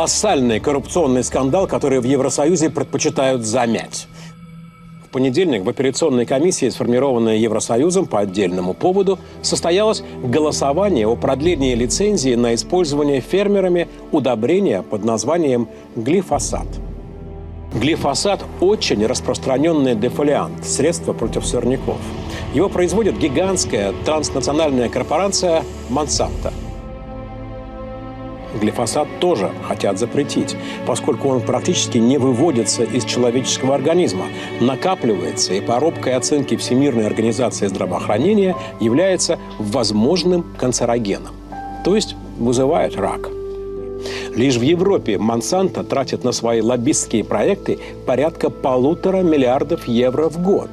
колоссальный коррупционный скандал, который в Евросоюзе предпочитают замять. В понедельник в операционной комиссии, сформированной Евросоюзом по отдельному поводу, состоялось голосование о продлении лицензии на использование фермерами удобрения под названием глифосат. Глифосат – очень распространенный дефолиант, средство против сорняков. Его производит гигантская транснациональная корпорация Monsanto. Глифосат тоже хотят запретить, поскольку он практически не выводится из человеческого организма, накапливается и по робкой оценке Всемирной организации здравоохранения является возможным канцерогеном, то есть вызывает рак. Лишь в Европе Monsanto тратит на свои лоббистские проекты порядка 1,5 миллиарда евро в год.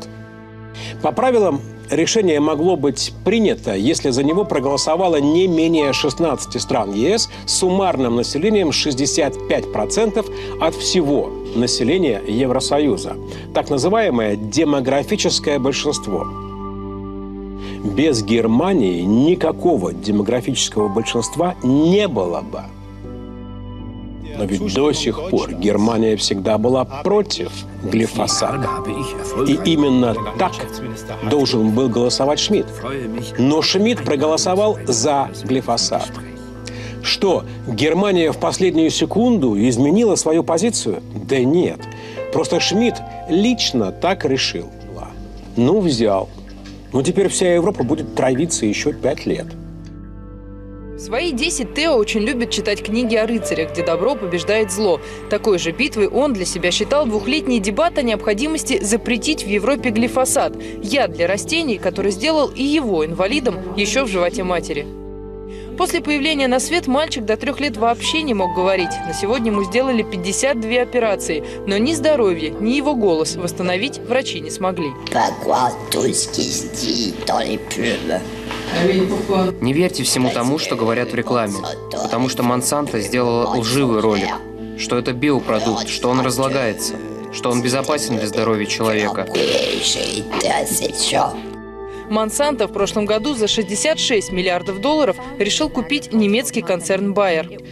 По правилам, решение могло быть принято, если за него проголосовало не менее 16 стран ЕС с суммарным населением 65% от всего населения Евросоюза. Так называемое демографическое большинство. Без Германии никакого демографического большинства не было бы. Но ведь до сих пор Германия всегда была против глифосата. И именно так должен был голосовать Шмидт. Но Шмидт проголосовал за глифосат. Что, Германия в последнюю секунду изменила свою позицию? Да нет. Просто Шмидт лично так решил. Ну, взял. Ну, теперь вся Европа будет травиться еще 5 лет. В свои 10 Тео очень любит читать книги о рыцарях, где добро побеждает зло. Такой же битвой он для себя считал двухлетний дебат о необходимости запретить в Европе глифосат – яд для растений, который сделал и его инвалидом еще в животе матери. После появления на свет мальчик до 3 лет вообще не мог говорить. На сегодня ему сделали 52 операции, но ни здоровье, ни его голос восстановить врачи не смогли. Не верьте всему тому, что говорят в рекламе, потому что Monsanto сделала лживый ролик, что это биопродукт, что он разлагается, что он безопасен для здоровья человека. Monsanto в прошлом году за 66 миллиардов долларов решил купить немецкий концерн Bayer.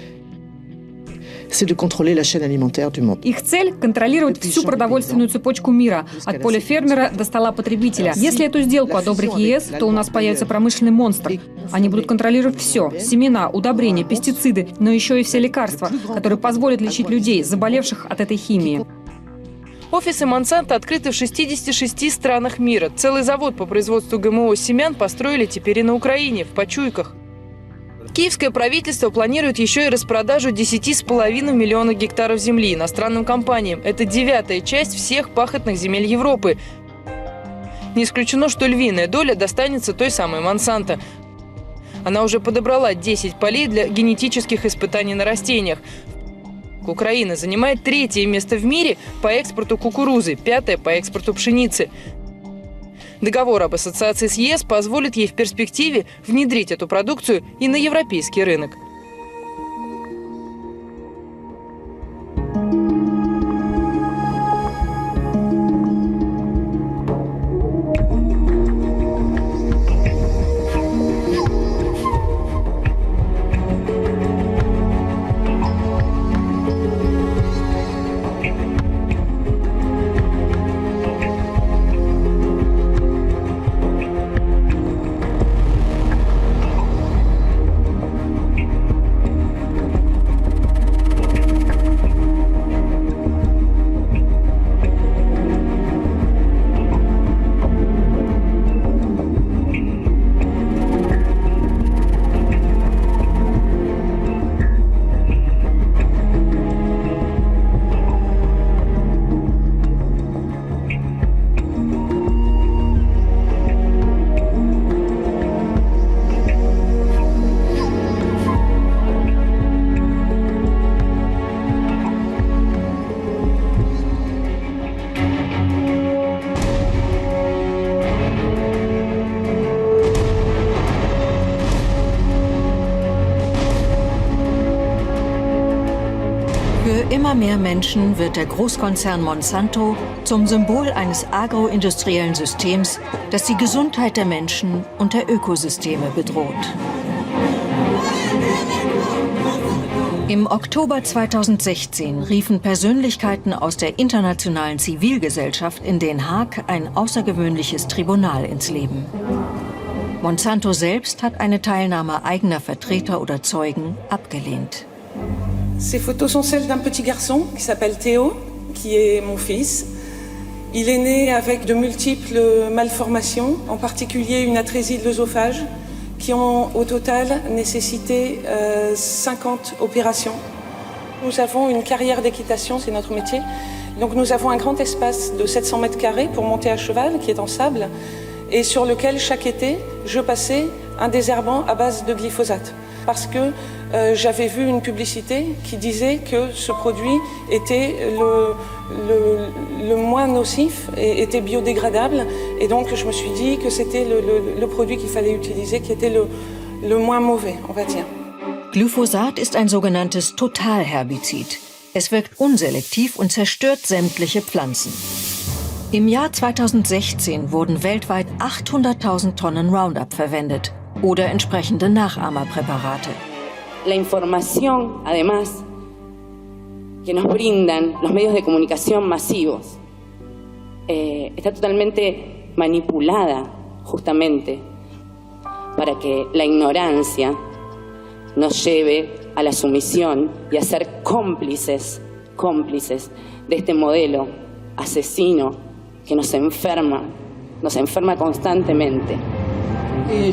Их цель – контролировать всю продовольственную цепочку мира, от поля фермера до стола потребителя. Если эту сделку одобрит ЕС, то у нас появится промышленный монстр. Они будут контролировать все – семена, удобрения, пестициды, но еще и все лекарства, которые позволят лечить людей, заболевших от этой химии. Офисы Monsanto открыты в 66 странах мира. Целый завод по производству ГМО семян построили теперь и на Украине, в Почуйках. Киевское правительство планирует еще и распродажу 10,5 миллиона гектаров земли иностранным компаниям. Это 9-я часть всех пахотных земель Европы. Не исключено, что львиная доля достанется той самой Monsanto. Она уже подобрала 10 полей для генетических испытаний на растениях. Украина занимает 3-е место в мире по экспорту кукурузы, 5-е по экспорту пшеницы. Договор об ассоциации с ЕС позволит ей в перспективе внедрить эту продукцию и на европейский рынок. Für immer mehr Menschen wird der Großkonzern Monsanto zum Symbol eines agroindustriellen Systems, das die Gesundheit der Menschen und der Ökosysteme bedroht. Im Oktober 2016 riefen Persönlichkeiten aus der internationalen Zivilgesellschaft in Den Haag ein außergewöhnliches Tribunal ins Leben. Monsanto selbst hat eine Teilnahme eigener Vertreter oder Zeugen abgelehnt. Ces photos sont celles d'un petit garçon qui s'appelle Théo, qui est mon fils. Il est né avec de multiples malformations, en particulier une atrésie de l'œsophage, qui ont au total nécessité 50 opérations. Nous avons une carrière d'équitation, c'est notre métier. Donc nous avons un grand espace de 700 mètres carrés pour monter à cheval, qui est en sable, et sur lequel chaque été, je passais un désherbant à base de glyphosate. Parce que j'avais vu une publicité qui disait que ce produit était le moins nocif et était biodégradable. Et donc je me suis dit que c'était le produit qu'il fallait utiliser, qui était le moins mauvais, on va dire. Glyphosat ist ein sogenanntes Totalherbizid. Es wirkt unselektiv und zerstört sämtliche Pflanzen. Im Jahr 2016 wurden weltweit 800.000 Tonnen Roundup verwendet oder entsprechende Nachahmerpräparate. La información, además, que nos brindan los medios de comunicación masivos, está totalmente manipulada justamente para que la ignorancia nos lleve a la sumisión y a ser cómplices de este modelo asesino que nos enferma constantemente.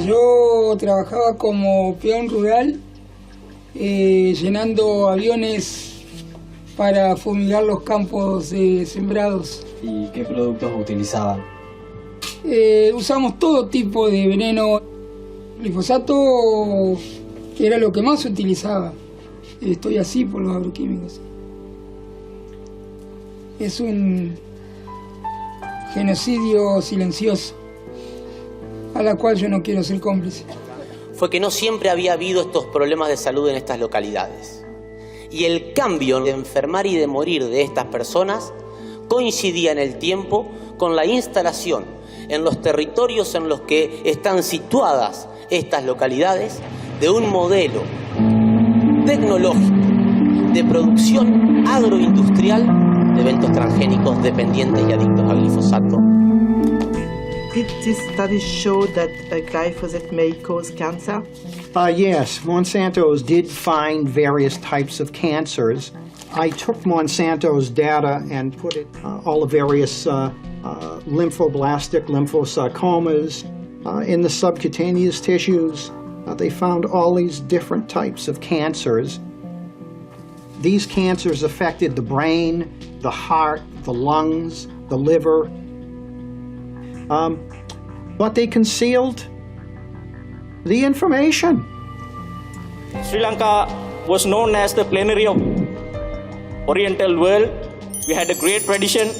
Yo trabajaba como peón rural, llenando aviones para fumigar los campos sembrados. ¿Y qué productos utilizaban? Usamos todo tipo de veneno. Glifosato era lo que más se utilizaba. Estoy así por los agroquímicos. Es un genocidio silencioso, a la cual yo no quiero ser cómplice. Fue que no siempre había habido estos problemas de salud en estas localidades. Y el cambio de enfermar y de morir de estas personas coincidía en el tiempo con la instalación en los territorios en los que están situadas estas localidades de un modelo tecnológico de producción agroindustrial de eventos transgénicos dependientes y adictos a glifosato. Did this study show that glyphosate may cause cancer? Yes, Monsanto's did find various types of cancers. I took Monsanto's data and put it all the various lymphoblastic lymphosarcomas in the subcutaneous tissues. They found all these different types of cancers. These cancers affected the brain, the heart, the lungs, the liver. But they concealed the information. Sri Lanka was known as the plenary of Oriental world. We had a great tradition,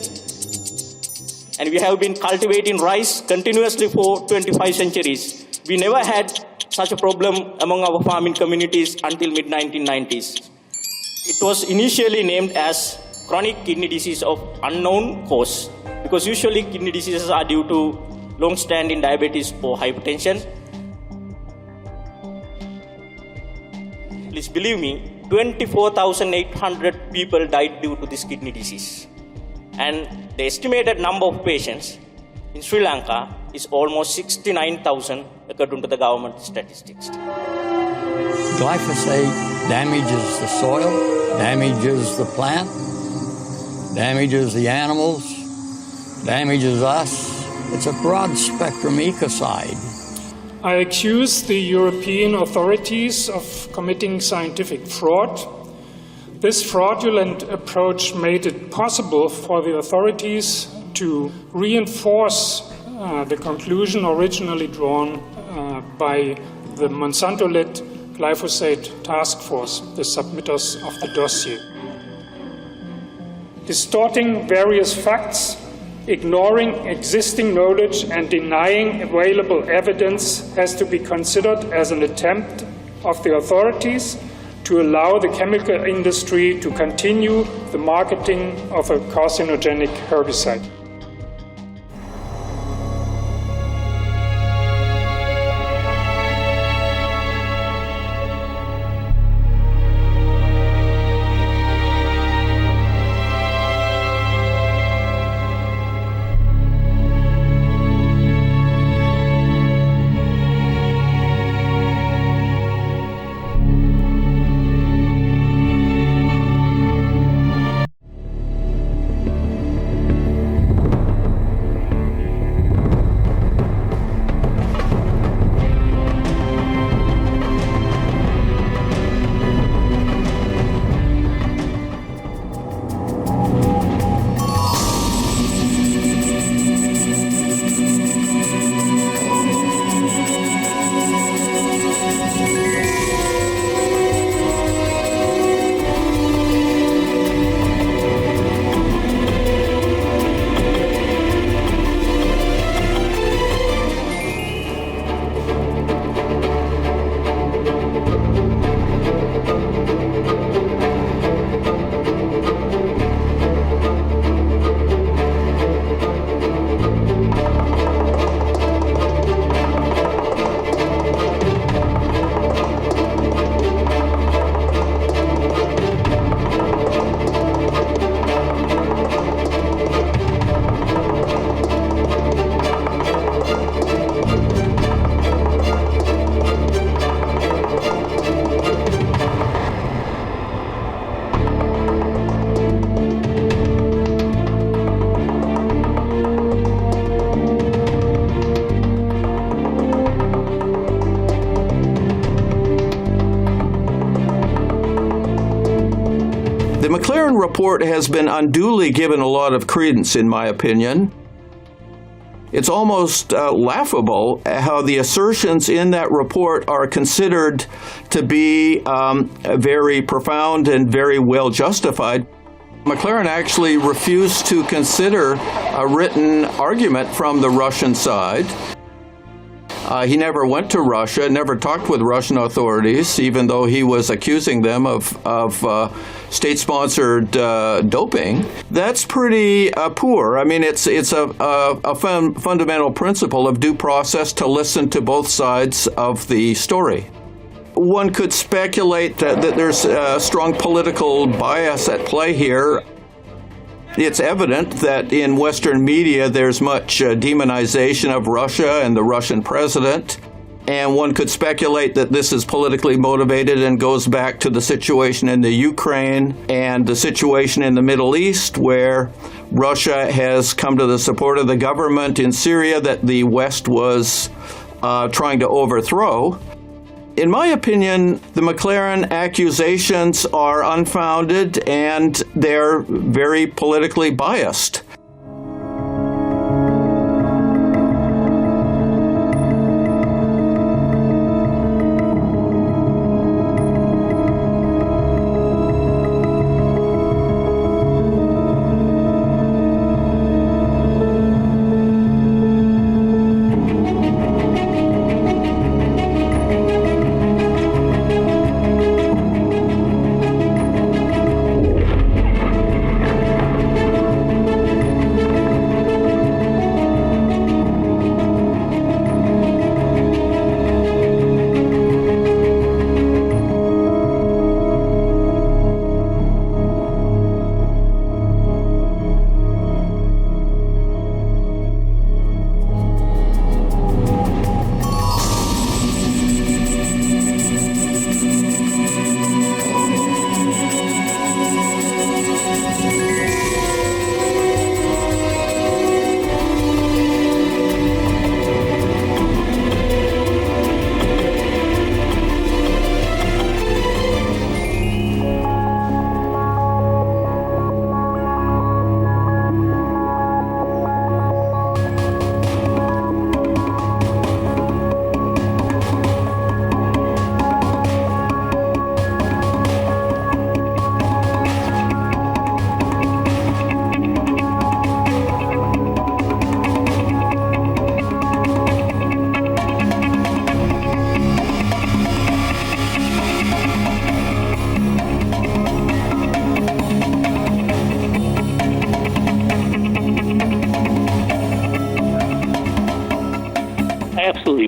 and we have been cultivating rice continuously for 25 centuries. We never had such a problem among our farming communities until mid-1990s. It was initially named as chronic kidney disease of unknown cause, because usually kidney diseases are due to long-standing diabetes or hypertension. Please believe me, 24,800 people died due to this kidney disease. And the estimated number of patients in Sri Lanka is almost 69,000 according to the government statistics. Glyphosate damages the soil, damages the plant, damages the animals, damages us. It's a broad-spectrum ecocide. I accuse the European authorities of committing scientific fraud. This fraudulent approach made it possible for the authorities to reinforce the conclusion originally drawn by the Monsanto-led glyphosate task force, the submitters of the dossier. Distorting various facts, ignoring existing knowledge and denying available evidence has to be considered as an attempt of the authorities to allow the chemical industry to continue the marketing of a carcinogenic herbicide. report has been unduly given a lot of credence, in my opinion. It's almost laughable how the assertions in that report are considered to be very profound and very well justified. McLaren actually refused to consider a written argument from the Russian side. He never went to Russia, never talked with Russian authorities, even though he was accusing them of state-sponsored doping. That's pretty poor. I mean, it's a fundamental principle of due process to listen to both sides of the story. One could speculate that there's a strong political bias at play here. It's evident that in Western media there's much demonization of Russia and the Russian president, and one could speculate that this is politically motivated and goes back to the situation in the Ukraine and the situation in the Middle East, where Russia has come to the support of the government in Syria that the West was trying to overthrow. In my opinion, the McLaren accusations are unfounded and they're very politically biased.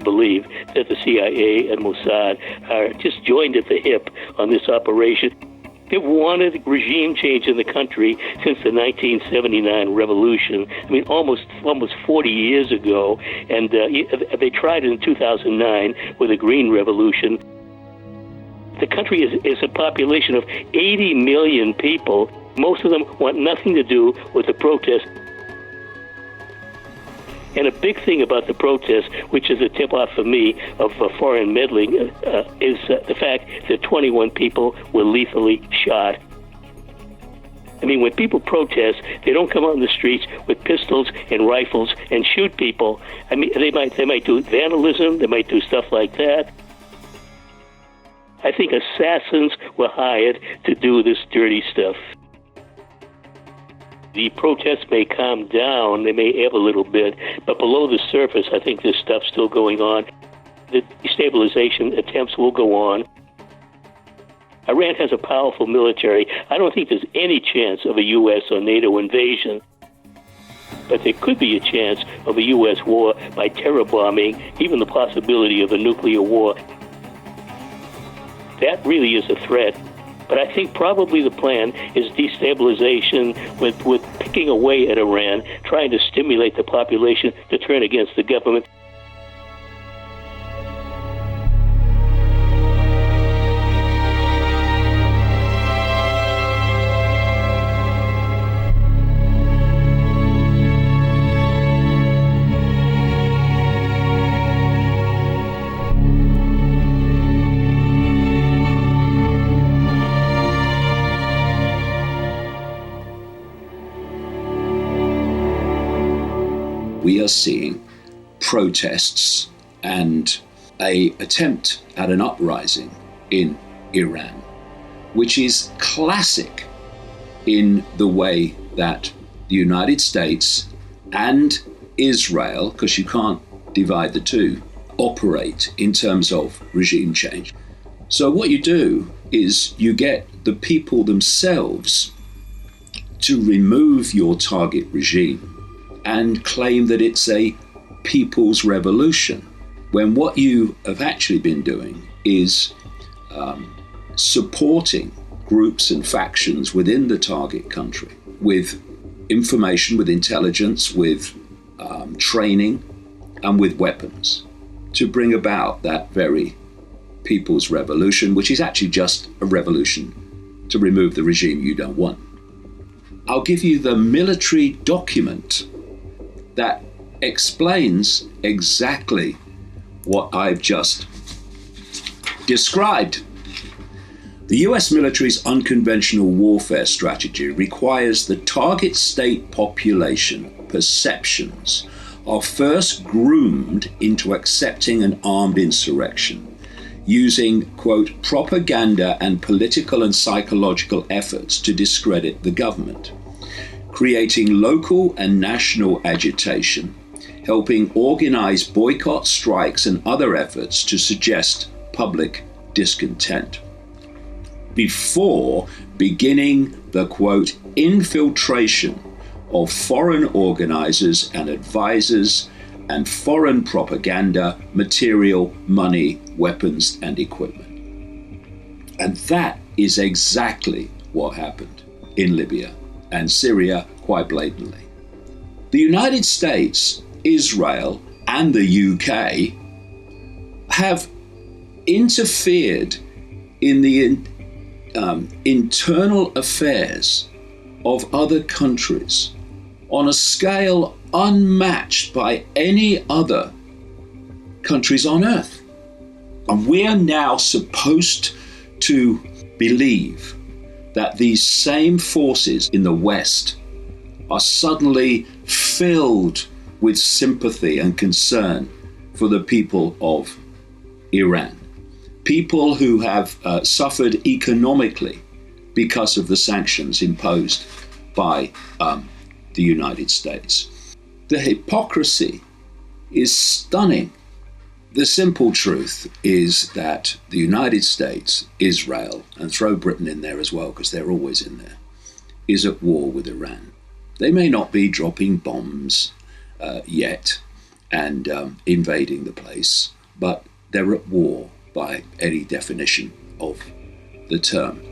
Believe that the CIA and Mossad are just joined at the hip on this operation. They've wanted regime change in the country since the 1979 revolution. I mean, almost 40 years ago. And they tried it in 2009 with the Green Revolution. The country is a population of 80 million people. Most of them want nothing to do with the protests. And a big thing about the protest, which is a tip-off for me of foreign meddling, is the fact that 21 people were lethally shot. I mean, when people protest, they don't come out in the streets with pistols and rifles and shoot people. I mean, they might do vandalism, they might do stuff like that. I think assassins were hired to do this dirty stuff. The protests may calm down, they may ebb a little bit, but below the surface, I think there's stuff still going on. The destabilization attempts will go on. Iran has a powerful military. I don't think there's any chance of a U.S. or NATO invasion. But there could be a chance of a U.S. war by terror bombing, even the possibility of a nuclear war. That really is a threat. But I think probably the plan is destabilization with picking away at Iran, trying to stimulate the population to turn against the government. just seeing protests and an attempt at an uprising in Iran, which is classic in the way that the United States and Israel, because you can't divide the two, operate in terms of regime change. So what you do is you get the people themselves to remove your target regime and claim that it's a people's revolution, when what you have actually been doing is supporting groups and factions within the target country with information, with intelligence, with training, and with weapons to bring about that very people's revolution, which is actually just a revolution to remove the regime you don't want. I'll give you the military document that explains exactly what I've just described. The US military's unconventional warfare strategy requires the target state population perceptions are first groomed into accepting an armed insurrection, using, quote, propaganda and political and psychological efforts to discredit the government, creating local and national agitation, helping organize boycott strikes and other efforts to suggest public discontent, before beginning the, quote, infiltration of foreign organizers and advisors and foreign propaganda, material, money, weapons, and equipment. And that is exactly what happened in Libya and Syria quite blatantly. The United States, Israel, and the UK have interfered in the internal affairs of other countries on a scale unmatched by any other countries on earth. And we are now supposed to believe that these same forces in the West are suddenly filled with sympathy and concern for the people of Iran. People who have suffered economically because of the sanctions imposed by the United States. The hypocrisy is stunning. The simple truth is that the United States, Israel, and throw Britain in there as well, because they're always in there, is at war with Iran. They may not be dropping bombs yet and invading the place, but they're at war by any definition of the term.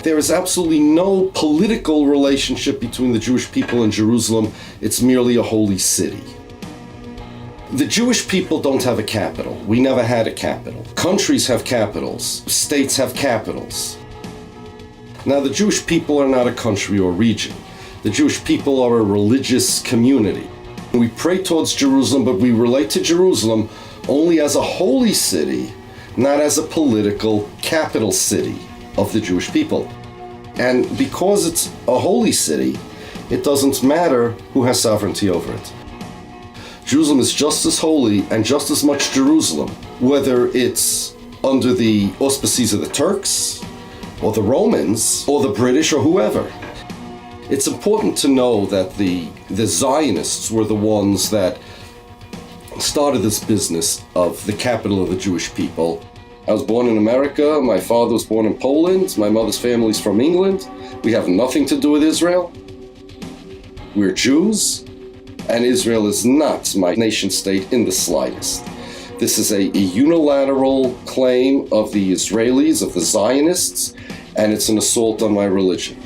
There is absolutely no political relationship between the Jewish people and Jerusalem. It's merely a holy city. The Jewish people don't have a capital. We never had a capital. Countries have capitals. States have capitals. Now, the Jewish people are not a country or region. The Jewish people are a religious community. We pray towards Jerusalem, but we relate to Jerusalem only as a holy city, not as a political capital city of the Jewish people. And because it's a holy city, it doesn't matter who has sovereignty over it. Jerusalem is just as holy and just as much Jerusalem, whether it's under the auspices of the Turks, or the Romans, or the British, or whoever. It's important to know that the Zionists were the ones that started this business of the capital of the Jewish people. I was born in America, my father was born in Poland, my mother's family's from England. We have nothing to do with Israel. We're Jews, and Israel is not my nation state in the slightest. This is a unilateral claim of the Israelis, of the Zionists, and it's an assault on my religion.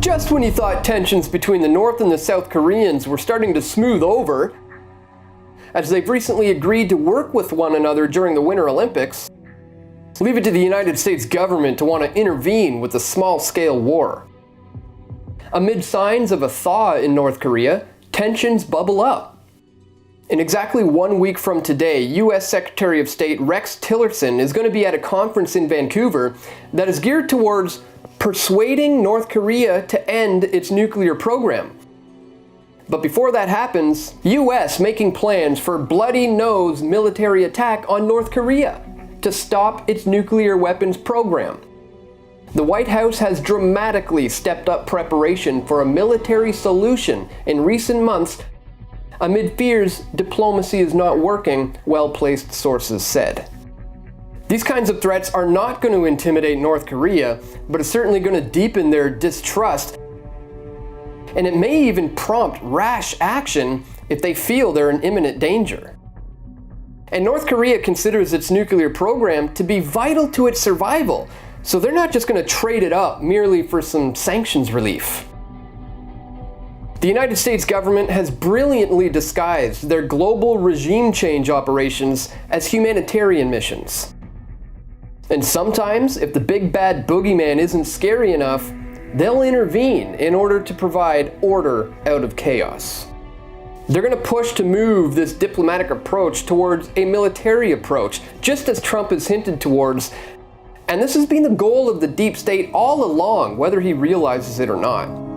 Just when you thought tensions between the North and the South Koreans were starting to smooth over, as they've recently agreed to work with one another during the Winter Olympics, leave it to the United States government to want to intervene with a small-scale war. Amid signs of a thaw in North Korea, tensions bubble up. In exactly 1 week from today, U.S. Secretary of State Rex Tillerson is going to be at a conference in Vancouver that is geared towards persuading North Korea to end its nuclear program. But before that happens, U.S. making plans for bloody-nose military attack on North Korea to stop its nuclear weapons program. The White House has dramatically stepped up preparation for a military solution in recent months amid fears diplomacy is not working, well-placed sources said. These kinds of threats are not going to intimidate North Korea, but it's certainly going to deepen their distrust, and it may even prompt rash action if they feel they're in imminent danger. And North Korea considers its nuclear program to be vital to its survival, so they're not just going to trade it up merely for some sanctions relief. The United States government has brilliantly disguised their global regime change operations as humanitarian missions. And sometimes, if the big bad boogeyman isn't scary enough, they'll intervene in order to provide order out of chaos. They're going to push to move this diplomatic approach towards a military approach, just as Trump has hinted towards, and this has been the goal of the deep state all along, whether he realizes it or not.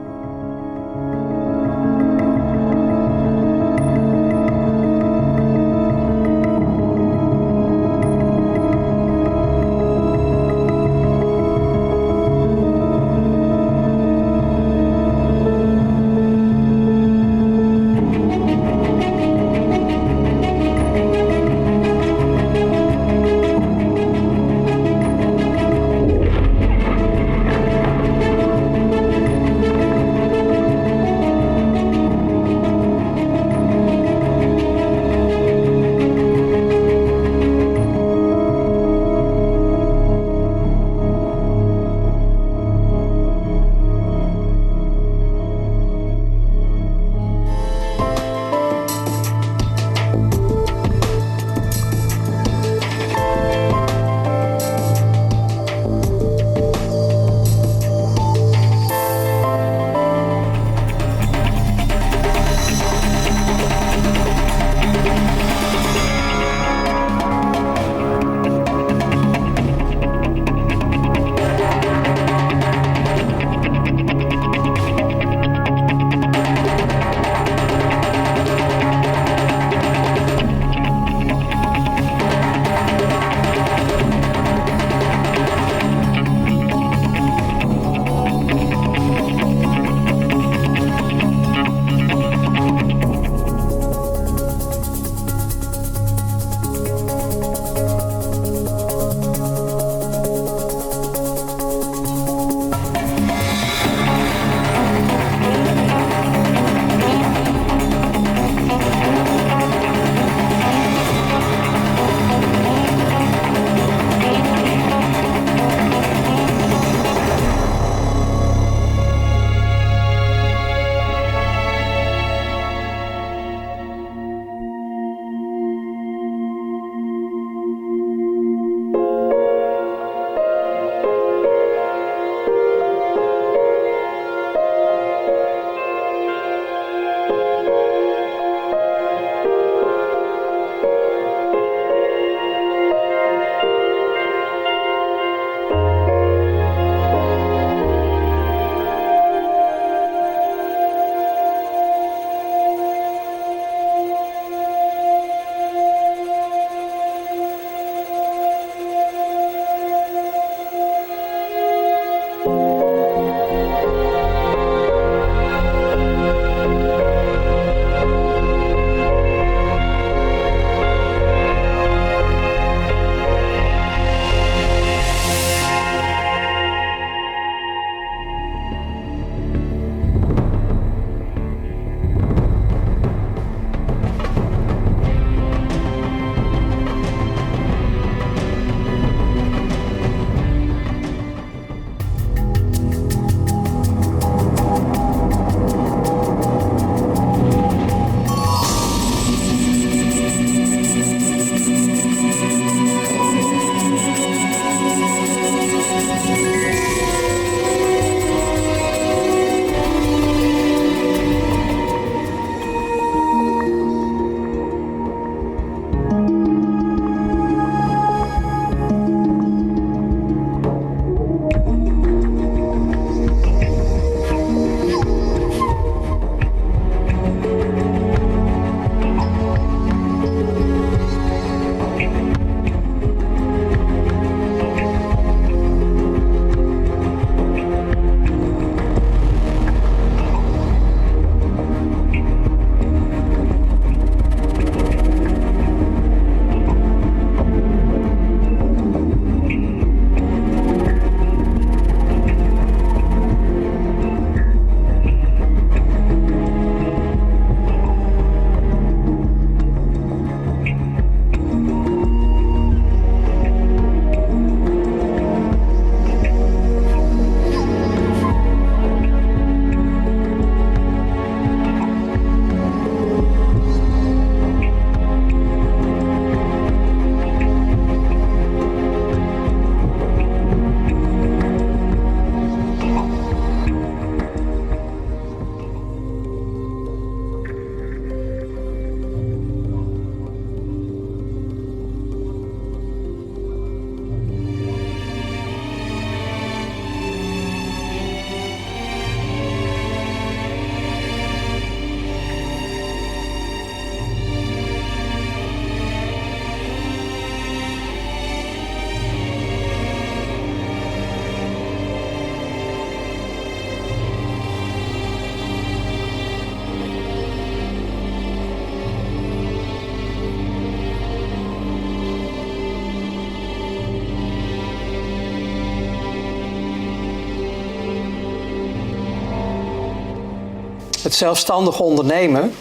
Het zelfstandig ondernemen.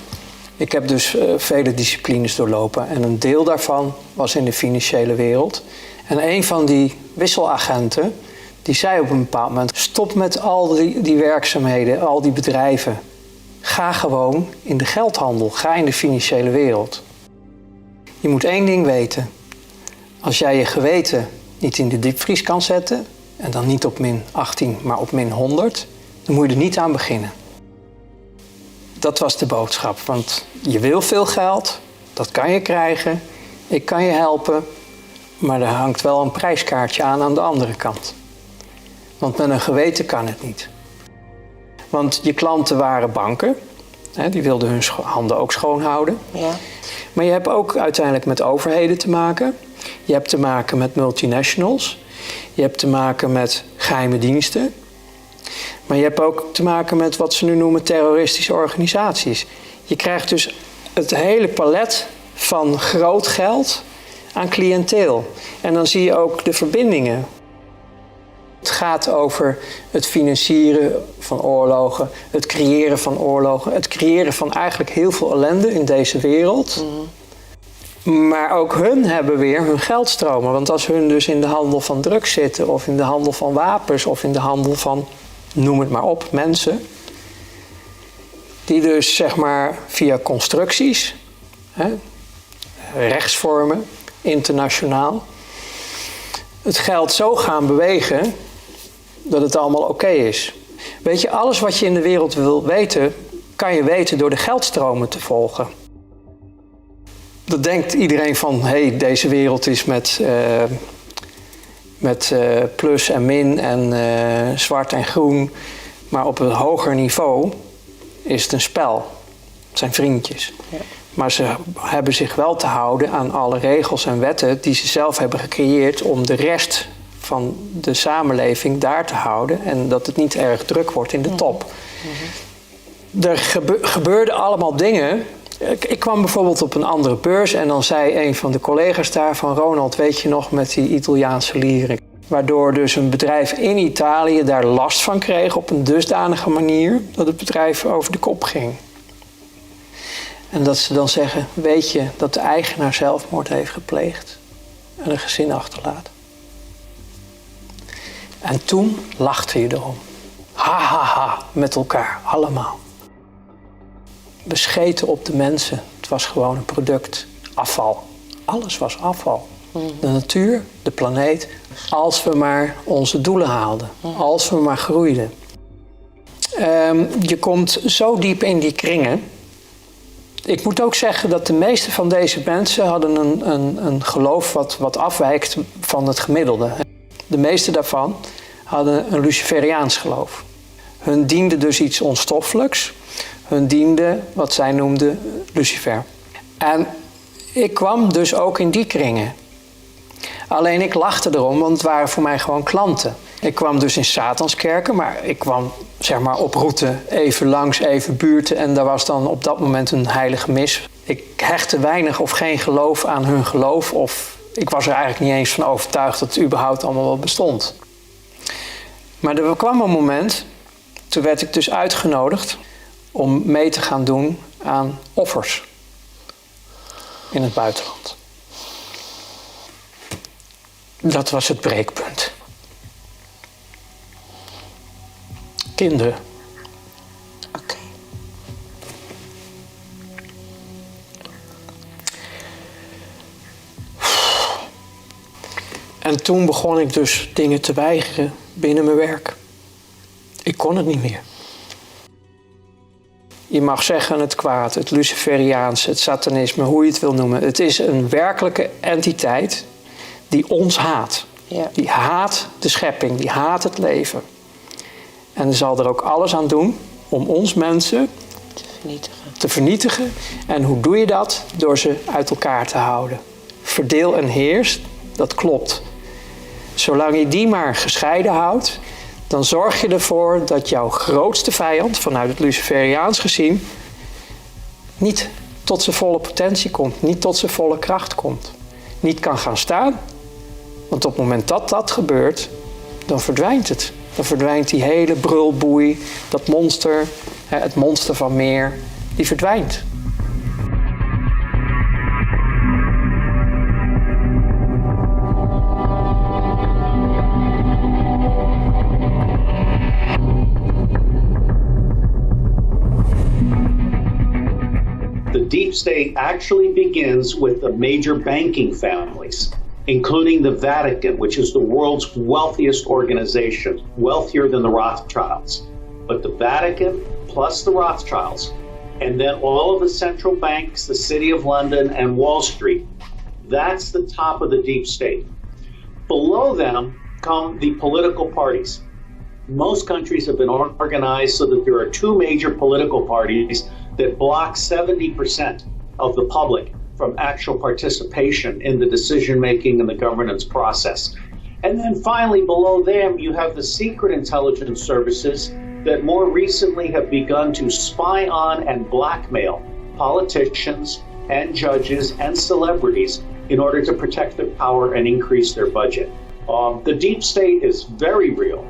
Ik heb dus vele disciplines doorlopen en een deel daarvan was in de financiële wereld. En een van die wisselagenten, die zei op een bepaald moment, stop met al die werkzaamheden, al die bedrijven. Ga gewoon in de geldhandel, ga in de financiële wereld. Je moet één ding weten. Als jij je geweten niet in de diepvries kan zetten, en dan niet op min 18, maar op min 100, dan moet je er niet aan beginnen. Dat was de boodschap, want je wil veel geld, dat kan je krijgen, ik kan je helpen, maar er hangt wel een prijskaartje aan de andere kant. Want met een geweten kan het niet. Want je klanten waren banken, hè, die wilden hun handen ook schoon houden. Ja. Maar je hebt ook uiteindelijk met overheden te maken. Je hebt te maken met multinationals. Je hebt te maken met geheime diensten. Maar je hebt ook te maken met wat ze nu noemen terroristische organisaties. Je krijgt dus het hele palet van groot geld aan cliënteel. En dan zie je ook de verbindingen. Het gaat over het financieren van oorlogen, het creëren van oorlogen, het creëren van eigenlijk heel veel ellende in deze wereld. Maar ook hun hebben weer hun geldstromen. Want als hun dus in de handel van drugs zitten, of in de handel van wapens, of in de handel van, noem het maar op, mensen. Die dus zeg maar via constructies, hè, rechtsvormen, internationaal, het geld zo gaan bewegen dat het allemaal oké is. Weet je, alles wat je in de wereld wil weten, kan je weten door de geldstromen te volgen. Dat denkt iedereen van, hé, deze wereld is met plus en min en zwart en groen. Maar op een hoger niveau is het een spel. Het zijn vriendjes. Ja. Maar ze hebben zich wel te houden aan alle regels en wetten die ze zelf hebben gecreëerd om de rest van de samenleving daar te houden en dat het niet erg druk wordt in de top. Er gebeurden allemaal dingen. Ik kwam bijvoorbeeld op een andere beurs en dan zei een van de collega's daar van Ronald, weet je nog, met die Italiaanse lieren. Waardoor dus een bedrijf in Italië daar last van kreeg op een dusdanige manier dat het bedrijf over de kop ging. En dat ze dan zeggen, weet je dat de eigenaar zelfmoord heeft gepleegd en een gezin achterlaat. En toen lachte je erom. Ha, ha, ha, met elkaar, allemaal. We scheten op de mensen. Het was gewoon een product. Afval. Alles was afval. De natuur, de planeet. Als we maar onze doelen haalden. Als we maar groeiden. Je komt zo diep in die kringen. Ik moet ook zeggen dat de meeste van deze mensen hadden een geloof wat afwijkt van het gemiddelde. De meeste daarvan hadden een Luciferiaans geloof. Hun diende dus iets onstoffelijks. Hun diende wat zij noemden Lucifer. En ik kwam dus ook in die kringen. Alleen ik lachte erom, want het waren voor mij gewoon klanten. Ik kwam dus in Satanskerken, maar ik kwam zeg maar op route even langs, even buurten. En daar was dan op dat moment een heilige mis. Ik hechtte weinig of geen geloof aan hun geloof. Of ik was er eigenlijk niet eens van overtuigd dat het überhaupt allemaal wel bestond. Maar er kwam een moment, toen werd ik dus uitgenodigd om mee te gaan doen aan offers in het buitenland. Dat was het breekpunt. Kinderen. Oké. En toen begon ik dus dingen te weigeren binnen mijn werk. Ik kon het niet meer. Je mag zeggen het kwaad, het Luciferiaanse, het satanisme, hoe je het wil noemen. Het is een werkelijke entiteit die ons haat. Ja. Die haat de schepping, die haat het leven. En zal er ook alles aan doen om ons mensen te vernietigen. En hoe doe je dat? Door ze uit elkaar te houden. Verdeel en heers, dat klopt. Zolang je die maar gescheiden houdt, dan zorg je ervoor dat jouw grootste vijand, vanuit het Luciferiaans gezien, niet tot zijn volle potentie komt, niet tot zijn volle kracht komt. Niet kan gaan staan, want op het moment dat dat gebeurt, dan verdwijnt het. Dan verdwijnt die hele brulboei, dat monster, Het monster van meer, die verdwijnt. The deep state actually begins with the major banking families, including the Vatican, which is the world's wealthiest organization, wealthier than the Rothschilds. But the Vatican plus the Rothschilds, and then all of the central banks, the City of London and Wall Street, that's the top of the deep state. Below them come the political parties. Most countries have been organized so that there are two major political parties that block 70% of the public from actual participation in the decision-making and the governance process. And then finally, below them, you have the secret intelligence services that more recently have begun to spy on and blackmail politicians and judges and celebrities in order to protect their power and increase their budget. The deep state is very real.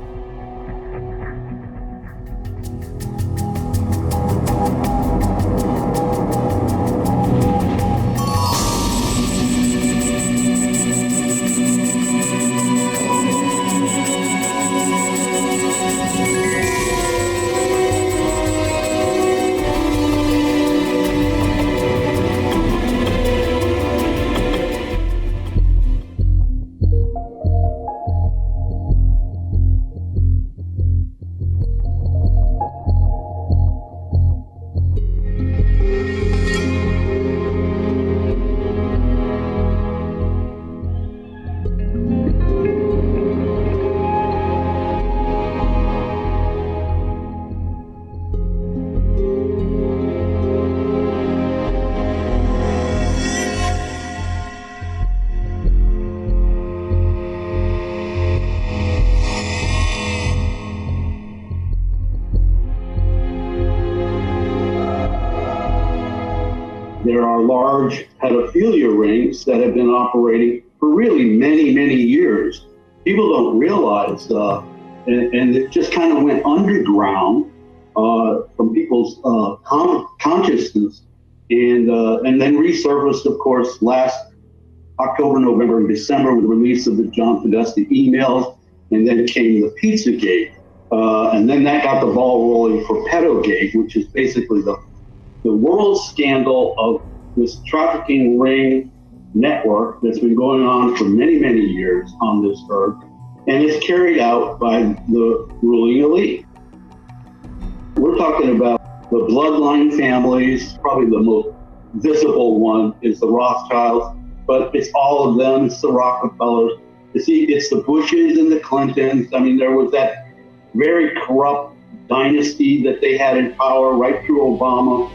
There are large pedophilia rings that have been operating for really many, many years. People don't realize, and it just kind of went underground from people's consciousness, and then resurfaced, of course, last October, November, and December with the release of the John Podesta emails, and then came the Pizzagate, and then that got the ball rolling for Pedogate, which is basically the world scandal of this trafficking ring network that's been going on for many, many years on this earth, and is carried out by the ruling elite. We're talking about the bloodline families. Probably the most visible one is the Rothschilds, but it's all of them. It's the Rockefellers. It's the Bushes and the Clintons. I mean, there was that very corrupt dynasty that they had in power right through Obama.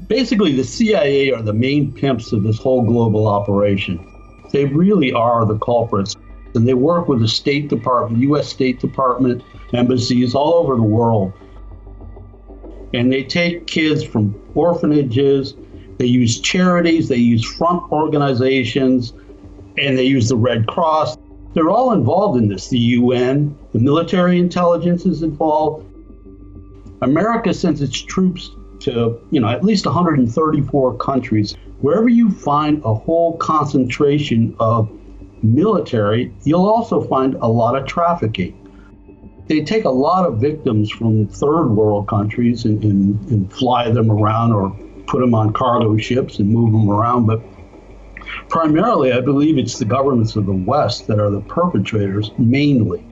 Basically, the CIA are the main pimps of this whole global operation. They really are the culprits. And they work with the State Department, U.S. State Department, embassies all over the world. And they take kids from orphanages, they use charities, they use front organizations, and they use the Red Cross. They're all involved in this. The UN, the military intelligence is involved. America sends its troops to, at least 134 countries. Wherever you find a whole concentration of military, you'll also find a lot of trafficking. They take a lot of victims from third world countries and fly them around or put them on cargo ships and move them around. But primarily, I believe it's the governments of the West that are the perpetrators, mainly.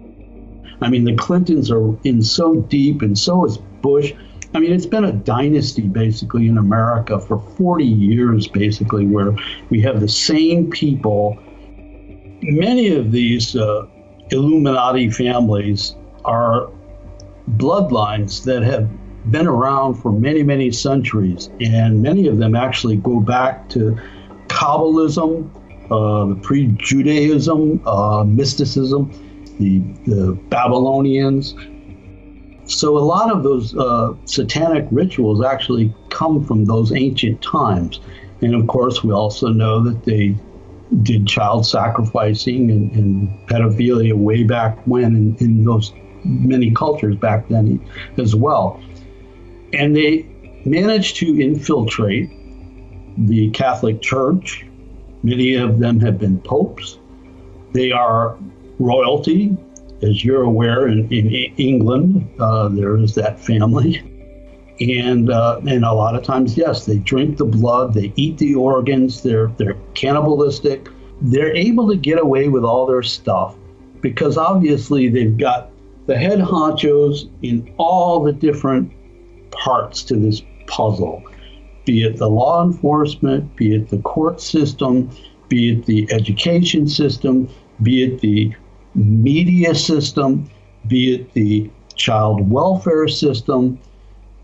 I mean, the Clintons are in so deep, and so is Bush. I mean, it's been a dynasty, basically, in America for 40 years, basically, where we have the same people. Many of these Illuminati families are bloodlines that have been around for many, many centuries, and many of them actually go back to Kabbalism, the pre-Judaism, mysticism, the Babylonians. So a lot of those satanic rituals actually come from those ancient times. And of course, we also know that they did child sacrificing and pedophilia way back when in those many cultures back then as well. And they managed to infiltrate the Catholic Church. Many of them have been popes. They are royalty. As you're aware, in England, there is that family. And a lot of times, yes, they drink the blood, they eat the organs, they're cannibalistic. They're able to get away with all their stuff because obviously they've got the head honchos in all the different parts to this puzzle, be it the law enforcement, be it the court system, be it the education system, be it the media system, be it the child welfare system,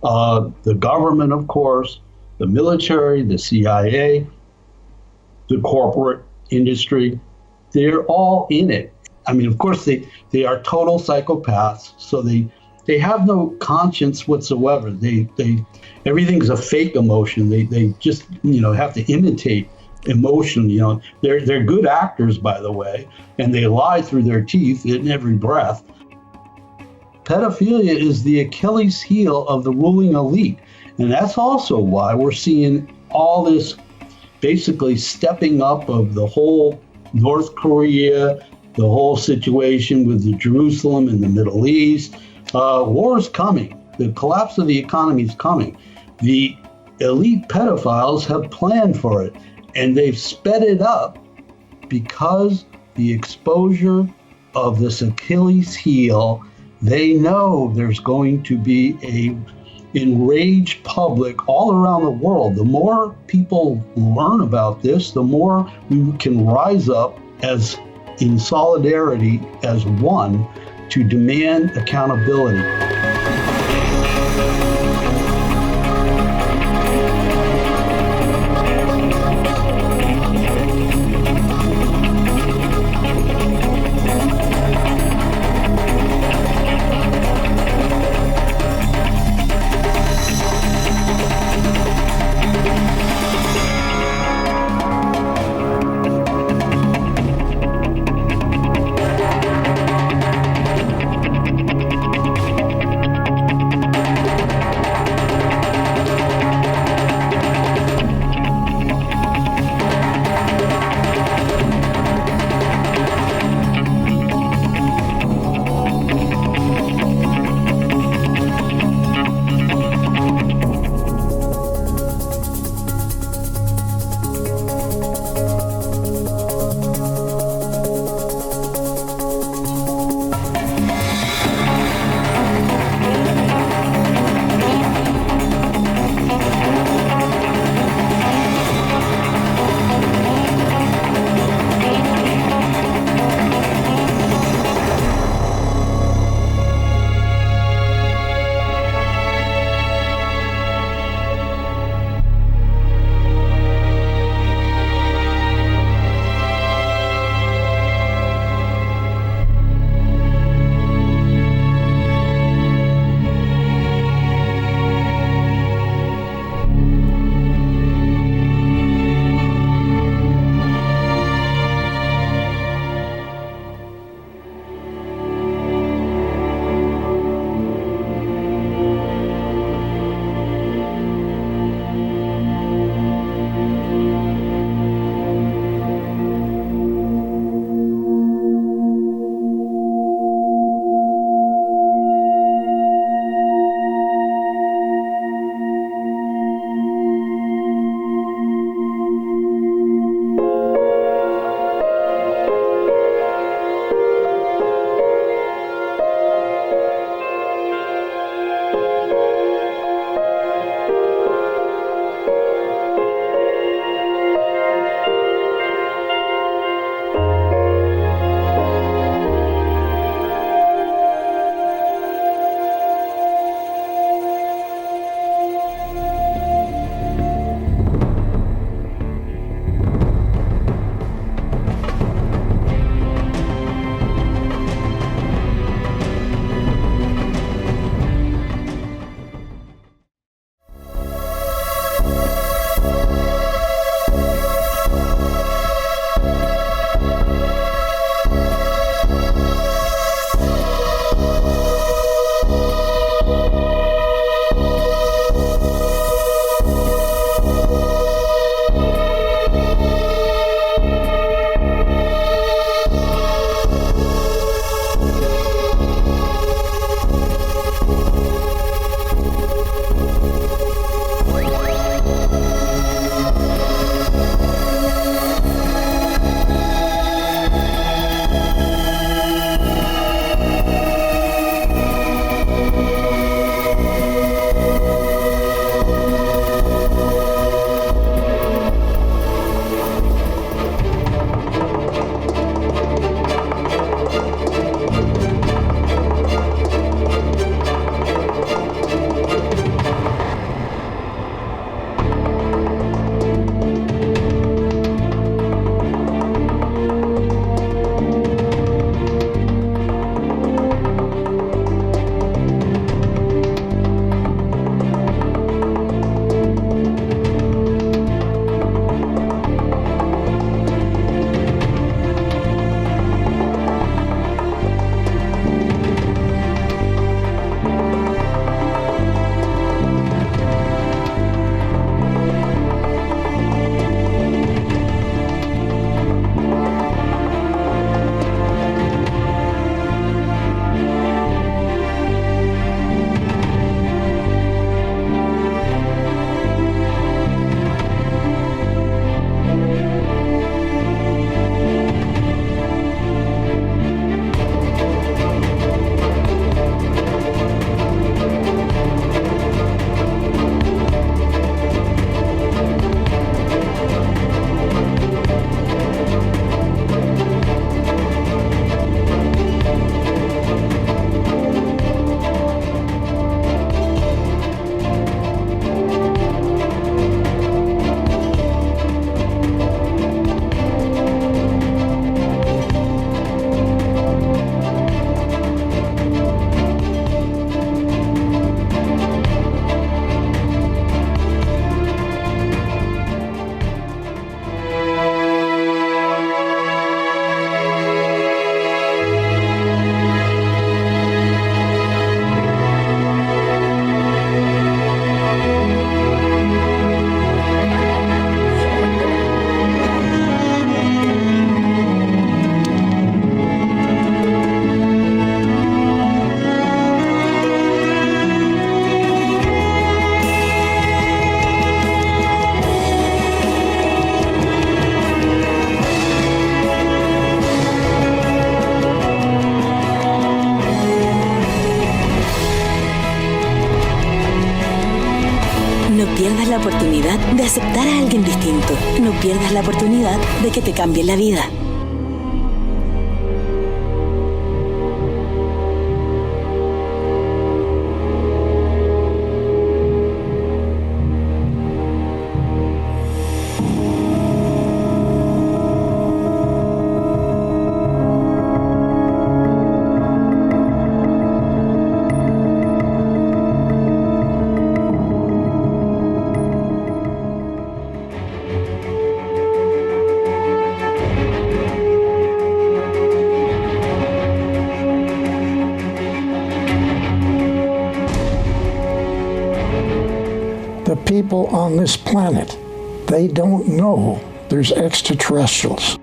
the government, of course, the military, the CIA, the corporate industry. They're all in it. I mean, of course, they are total psychopaths, so they have no conscience whatsoever. They everything's a fake emotion. They just have to imitate emotion. They're good actors, by the way, and they lie through their teeth in every breath. Pedophilia is the Achilles heel of the ruling elite, and that's also why we're seeing all this basically stepping up of the whole North Korea, the whole situation with the Jerusalem and the Middle East. War is coming. The collapse of the economy is coming. The elite pedophiles have planned for it, and they've sped it up because the exposure of this Achilles heel, they know there's going to be a enraged public all around the world. The more people learn about this, the more we can rise up as in solidarity as one to demand accountability. pierdas la oportunidad de aceptar a alguien distinto. No pierdas la oportunidad de que te cambie la vida. People on this planet, they don't know there's extraterrestrials.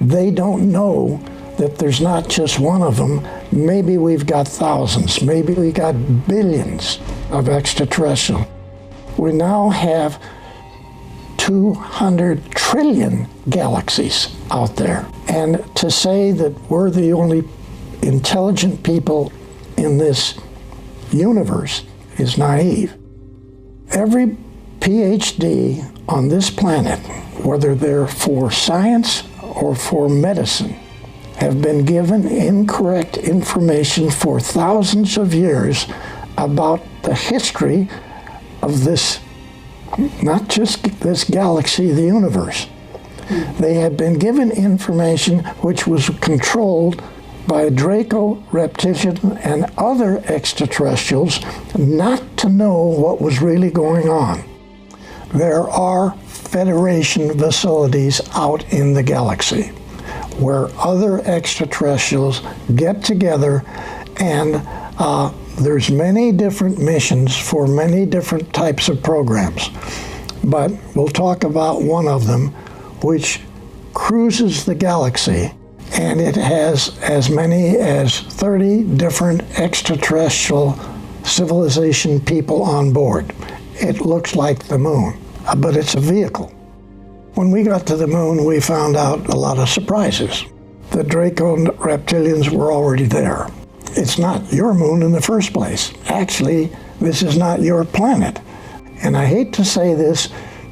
They don't know that there's not just one of them. Maybe we've got thousands, maybe we got billions of extraterrestrials. We now have 200 trillion galaxies out there. And to say that we're the only intelligent people in this universe is naive. Every PhD on this planet, whether they're for science or for medicine, have been given incorrect information for thousands of years about the history of this, not just this galaxy, the universe. They have been given information which was controlled by Draco, reptilian, and other extraterrestrials not to know what was really going on. There are Federation facilities out in the galaxy where other extraterrestrials get together, and there's many different missions for many different types of programs. But we'll talk about one of them, which cruises the galaxy, and it has as many as 30 different extraterrestrial civilization people on board. It looks like the moon, but it's a vehicle. When we got to the moon, we found out a lot of surprises. The Draco reptilians were already there. It's not your moon in the first place. Actually, this is not your planet. And I hate to say this,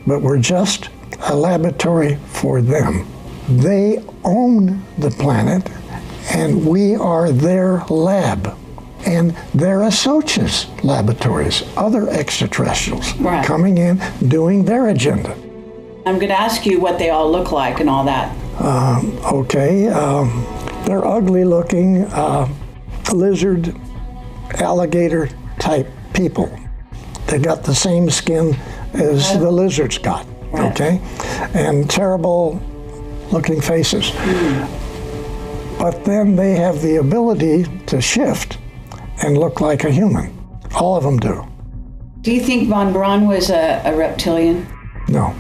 but we're just a laboratory for them. They own the planet, and we are their lab. And they're Asocia's laboratories, other extraterrestrials coming in, doing their agenda. I'm going to ask you what they all look like and all that. They're ugly looking, lizard, alligator type people. They got the same skin as the lizards got, okay? And terrible looking faces. But then they have the ability to shift and look like a human. All of them do. Do you think von Braun was a reptilian? No.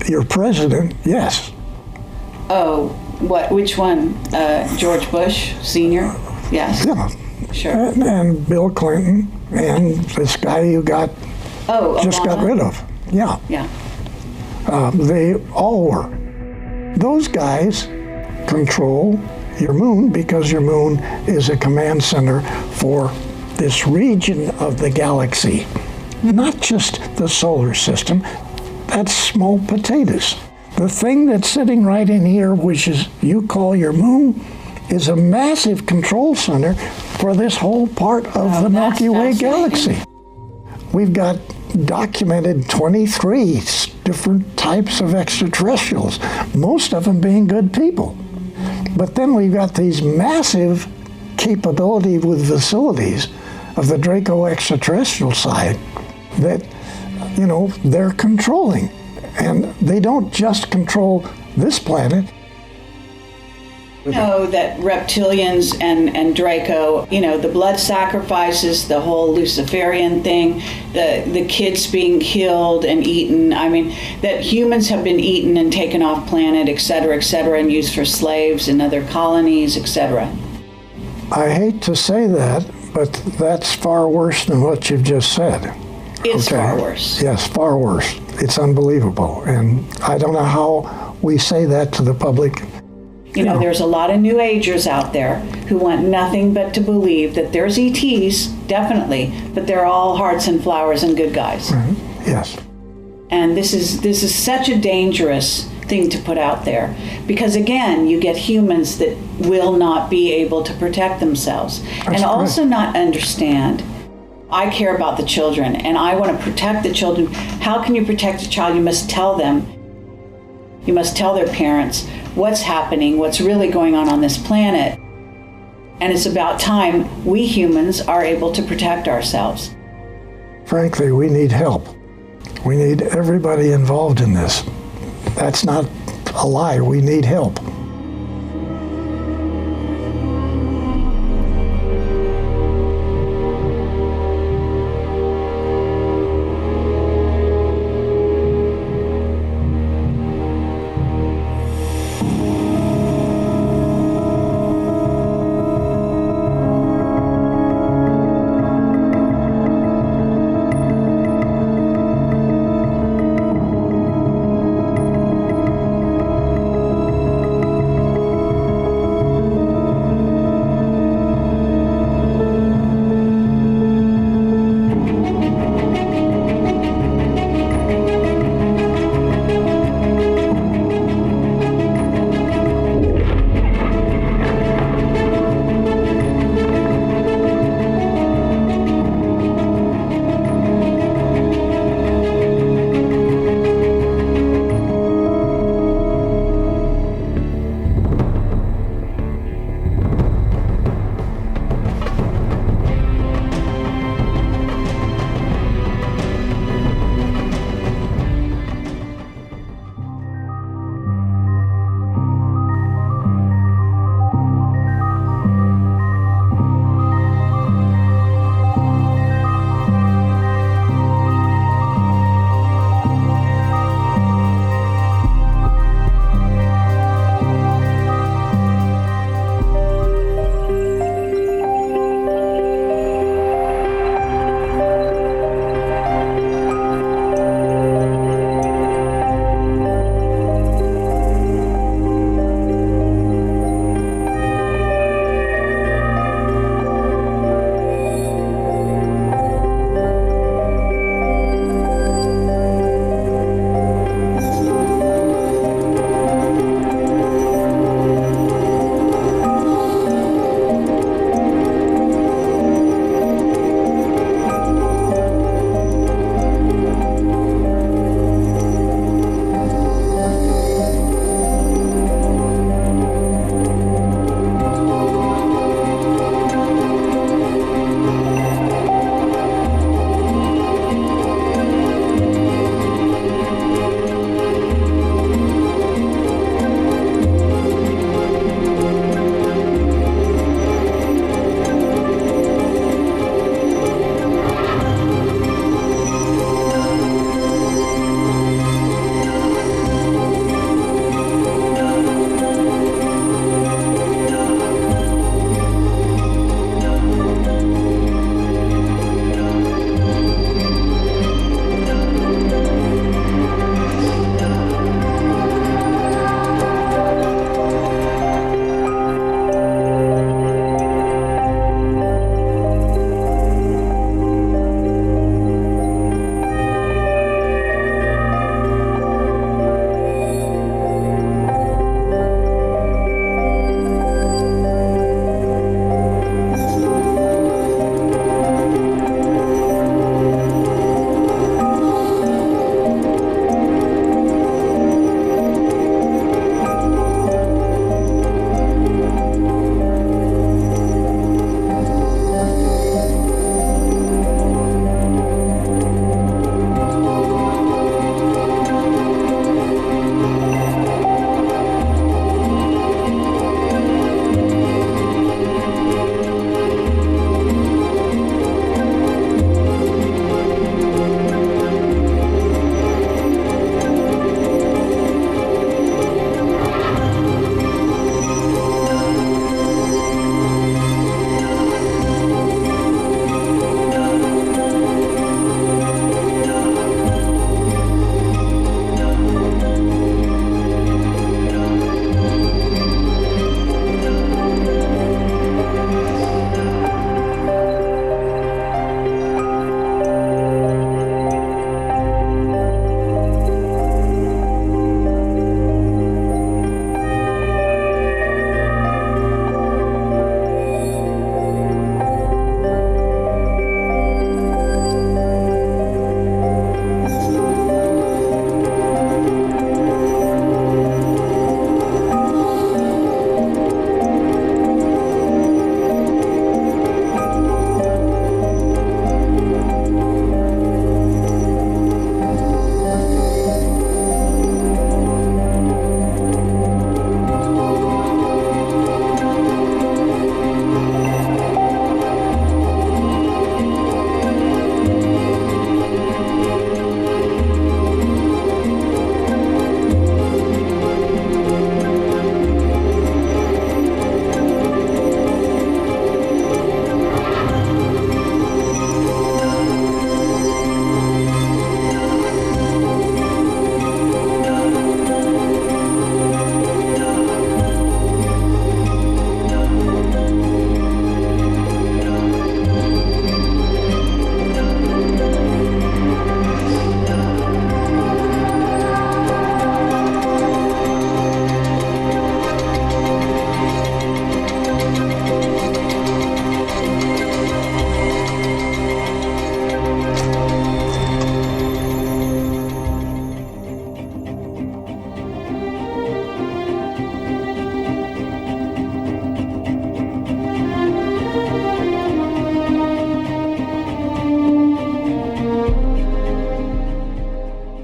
Your president, yes. Oh, what? Which one? George Bush Sr.? Yes. Yeah. Sure. And Bill Clinton and this guy you got got rid of. Yeah. Yeah. They all were. Those guys control your moon because your moon is a command center for this region of the galaxy, not just the solar system. That's small potatoes. The thing that's sitting right in here, which is you call your moon, is a massive control center for this whole part of the Milky Way galaxy. We've got documented 23 different types of extraterrestrials, most of them being good people. But then we've got these massive capability with facilities of the Draco extraterrestrial side that, you know, they're controlling. And they don't just control this planet. You know that reptilians and Draco, you know, the blood sacrifices, the whole Luciferian thing, the kids being killed and eaten. I mean, that humans have been eaten and taken off planet, et cetera, and used for slaves in other colonies, etc. I hate to say that, but that's far worse than what you've just said. It's far worse. Yes, far worse. It's unbelievable. And I don't know how we say that to the public. You know, there's a lot of New Agers out there who want nothing but to believe that there's ETs, definitely, but they're all hearts and flowers and good guys. Yes. And this is such a dangerous thing to put out there, because again, you get humans that will not be able to protect themselves. And also not understand, I care about the children and I want to protect the children. How can you protect a child? You must tell them. You must tell their parents what's happening, what's really going on this planet. And it's about time we humans are able to protect ourselves. Frankly, we need help. We need everybody involved in this. That's not a lie. We need help.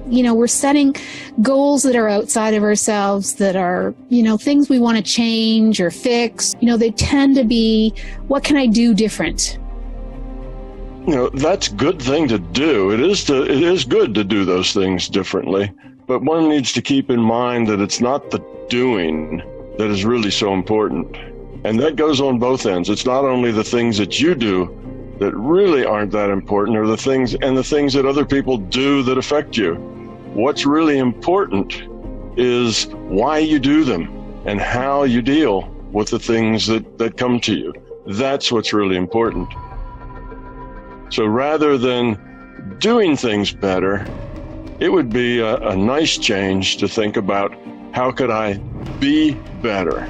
we're setting goals that are outside of ourselves, that are, things we want to change or fix. They tend to be, what can I do different? That's a good thing to do. It is good to do those things differently. But one needs to keep in mind that it's not the doing that is really so important. And that goes on both ends. It's not only the things that you do that really aren't that important, or the things that other people do that affect you. What's really important is why you do them and how you deal with the things that come to you. That's what's really important. So rather than doing things better, it would be a nice change to think about, how could I be better?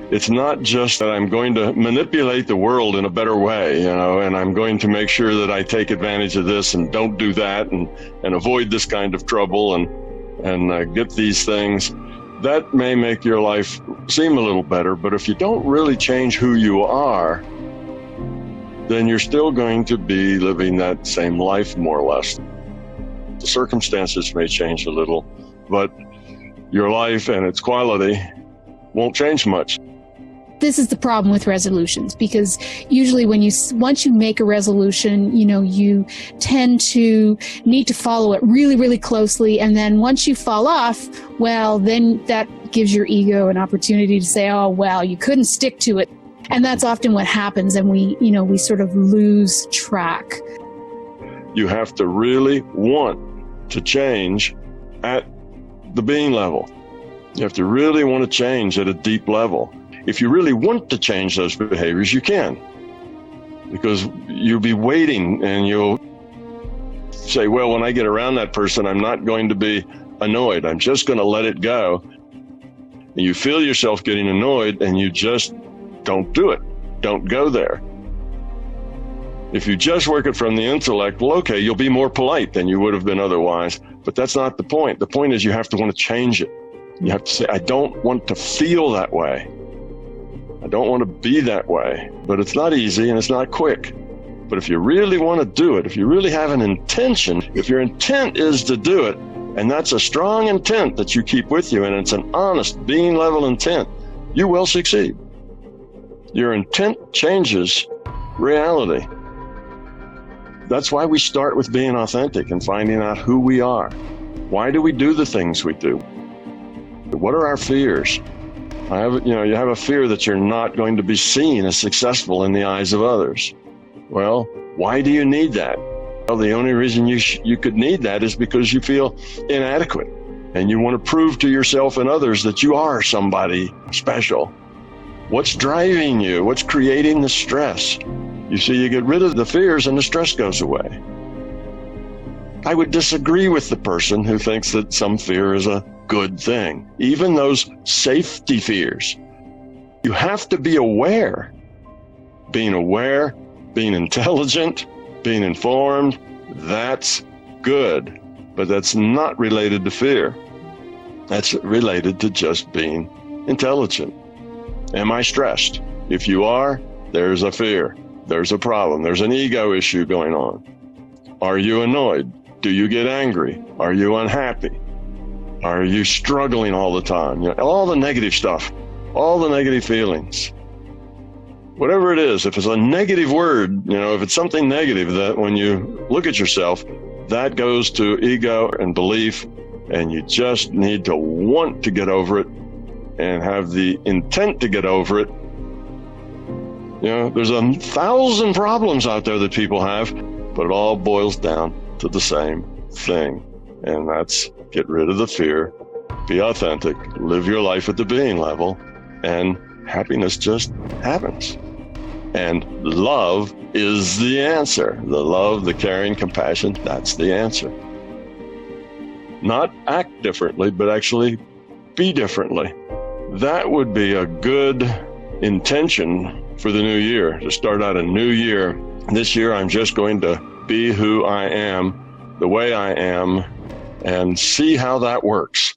It's not just that I'm going to manipulate the world in a better way, and I'm going to make sure that I take advantage of this and don't do that and avoid this kind of trouble and get these things. That may make your life seem a little better, but if you don't really change who you are, then you're still going to be living that same life, more or less. The circumstances may change a little, but your life and its quality won't change much. This is the problem with resolutions, because usually once you make a resolution, you tend to need to follow it really, really closely. And then once you fall off, well, then that gives your ego an opportunity to say, oh, well, you couldn't stick to it. And that's often what happens. And we sort of lose track. You have to really want to change at the being level. You have to really want to change at a deep level. If you really want to change those behaviors, you can. Because you'll be waiting and you'll say, well, when I get around that person, I'm not going to be annoyed. I'm just going to let it go. And you feel yourself getting annoyed and you just don't do it. Don't go there. If you just work it from the intellect, well, okay, you'll be more polite than you would have been otherwise. But that's not the point. The point is you have to want to change it. You have to say, I don't want to feel that way. I don't want to be that way. But it's not easy and it's not quick. But if you really want to do it, if you really have an intention, if your intent is to do it, and that's a strong intent that you keep with you, and it's an honest, being level intent, you will succeed. Your intent changes reality. That's why we start with being authentic and finding out who we are. Why do we do the things we do? What are our fears? You have a fear that you're not going to be seen as successful in the eyes of others. Well, why do you need that? Well, the only reason you could need that is because you feel inadequate and you want to prove to yourself and others that you are somebody special. What's driving you? What's creating the stress? You see, you get rid of the fears and the stress goes away. I would disagree with the person who thinks that some fear is a good thing, even those safety fears. You have to be aware. Being aware, being intelligent, being informed, that's good, but that's not related to fear. That's related to just being intelligent. Am I stressed? If you are, there's a fear. There's a problem. There's an ego issue going on. Are you annoyed? Do you get angry? Are you unhappy? Are you struggling all the time? All the negative stuff, all the negative feelings. Whatever it is, if it's a negative word, if it's something negative, that when you look at yourself, that goes to ego and belief, and you just need to want to get over it and have the intent to get over it. There's 1,000 problems out there that people have, but it all boils down to the same thing. And that's get rid of the fear, be authentic, live your life at the being level, and happiness just happens. And love is the answer. The love, the caring, compassion, that's the answer. Not act differently, but actually be differently. That would be a good intention for the new year, to start out a new year. This year, I'm just going to be who I am, the way I am, and see how that works.